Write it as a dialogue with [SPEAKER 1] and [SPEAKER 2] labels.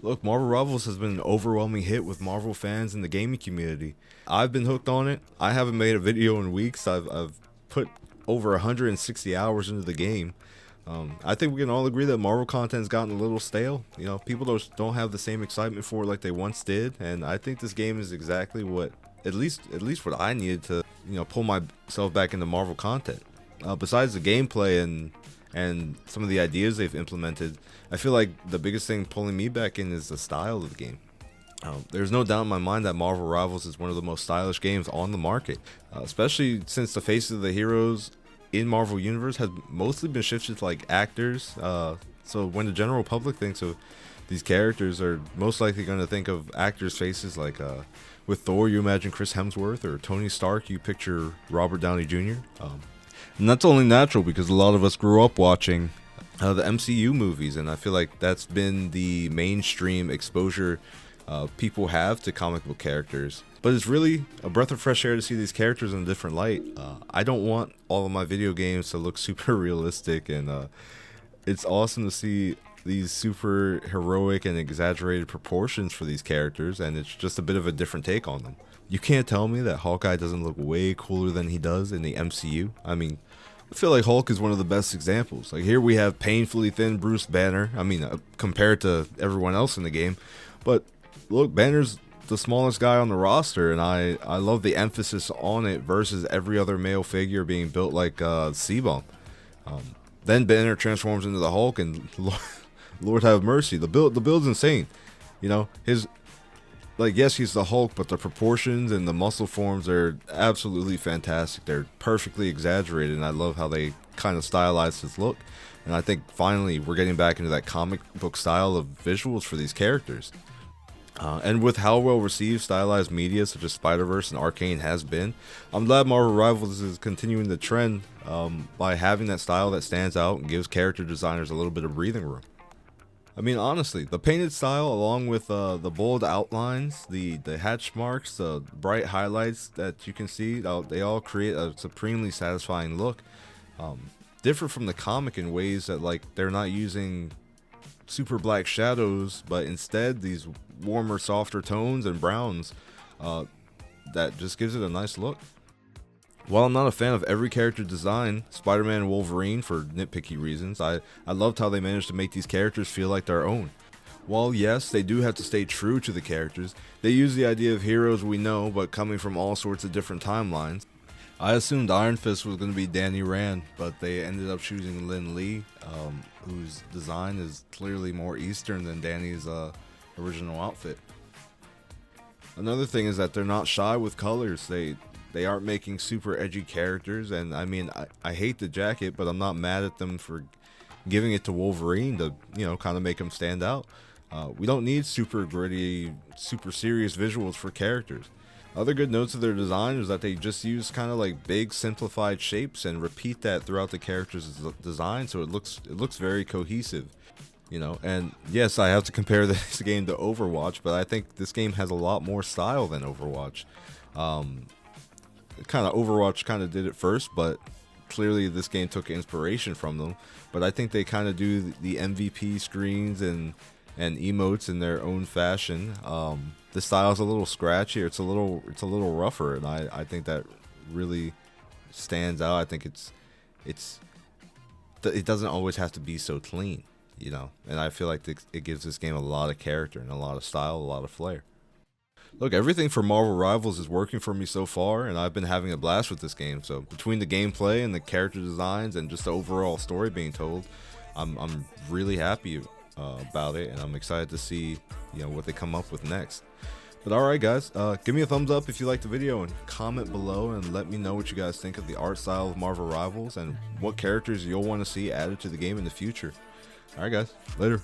[SPEAKER 1] Look, Marvel Rivals has been an overwhelming hit with Marvel fans in the gaming community. I've been hooked on it. I haven't made a video in weeks. I've put over 160 hours into the game. I think we can all agree that Marvel content's gotten a little stale. You know, people don't have the same excitement for it like they once did, and I think this game is exactly what, at least what I needed to, pull myself back into Marvel content. Besides the gameplay and some of the ideas they've implemented, I feel like the biggest thing pulling me back in is the style of the game. There's no doubt in my mind that Marvel Rivals is one of the most stylish games on the market, especially since the faces of the heroes in Marvel Universe has mostly been shifted to like actors. So when the general public thinks of these characters, are most likely going to think of actors' faces. Like with Thor, you imagine Chris Hemsworth, or Tony Stark, you picture Robert Downey Jr. And that's only natural because a lot of us grew up watching the MCU movies, and I feel like that's been the mainstream exposure people have to comic book characters. But it's really a breath of fresh air to see these characters in a different light. I don't want all of my video games to look super realistic, and it's awesome to see these super heroic and exaggerated proportions for these characters, and it's just a bit of a different take on them. You can't tell me that Hawkeye doesn't look way cooler than he does in the MCU. I mean, I feel like Hulk is one of the best examples. Like here we have painfully thin Bruce Banner. I mean, compared to everyone else in the game. But look, Banner's the smallest guy on the roster, and I love the emphasis on it versus every other male figure being built like C-Bomb. Then Banner transforms into the Hulk, and Lord have mercy, the build's insane. You know, yes, he's the Hulk, but the proportions and the muscle forms are absolutely fantastic. They're perfectly exaggerated, and I love how they kind of stylized his look. And I think finally we're getting back into that comic book style of visuals for these characters. And with how well received stylized media such as Spider-Verse and Arcane has been, I'm glad Marvel Rivals is continuing the trend by having that style that stands out and gives character designers a little bit of breathing room. I mean, honestly, the painted style, along with the bold outlines, the hatch marks, the bright highlights that you can see, they all create a supremely satisfying look. Different from the comic in ways that, like, they're not using super black shadows, but instead these warmer, softer tones and browns that just gives it a nice look. While I'm not a fan of every character design, Spider-Man and Wolverine, for nitpicky reasons, I loved how they managed to make these characters feel like their own. While yes, they do have to stay true to the characters, they use the idea of heroes we know but coming from all sorts of different timelines. I assumed Iron Fist was going to be Danny Rand, but they ended up choosing Lin Lee, whose design is clearly more Eastern than Danny's original outfit. Another thing is that they're not shy with colors. They aren't making super edgy characters, and I mean, I hate the jacket, but I'm not mad at them for giving it to Wolverine to, kind of make him stand out. We don't need super gritty, super serious visuals for characters. Other good notes of their design is that they just use kind of like big simplified shapes and repeat that throughout the character's design, so it looks very cohesive. And yes, I have to compare this game to Overwatch, but I think this game has a lot more style than Overwatch. Overwatch kind of did it first, but clearly this game took inspiration from them. But I think they kind of do the MVP screens and emotes in their own fashion. The style's a little scratchier, it's a little rougher, and I think that really stands out. I think it doesn't always have to be so clean, and I feel like it gives this game a lot of character and a lot of style, a lot of flair. Look, everything for Marvel Rivals is working for me so far, and I've been having a blast with this game. So between the gameplay and the character designs and just the overall story being told, I'm really happy about it, and I'm excited to see what they come up with next. But alright guys, give me a thumbs up if you liked the video, and comment below and let me know what you guys think of the art style of Marvel Rivals and what characters you'll want to see added to the game in the future. Alright guys, later.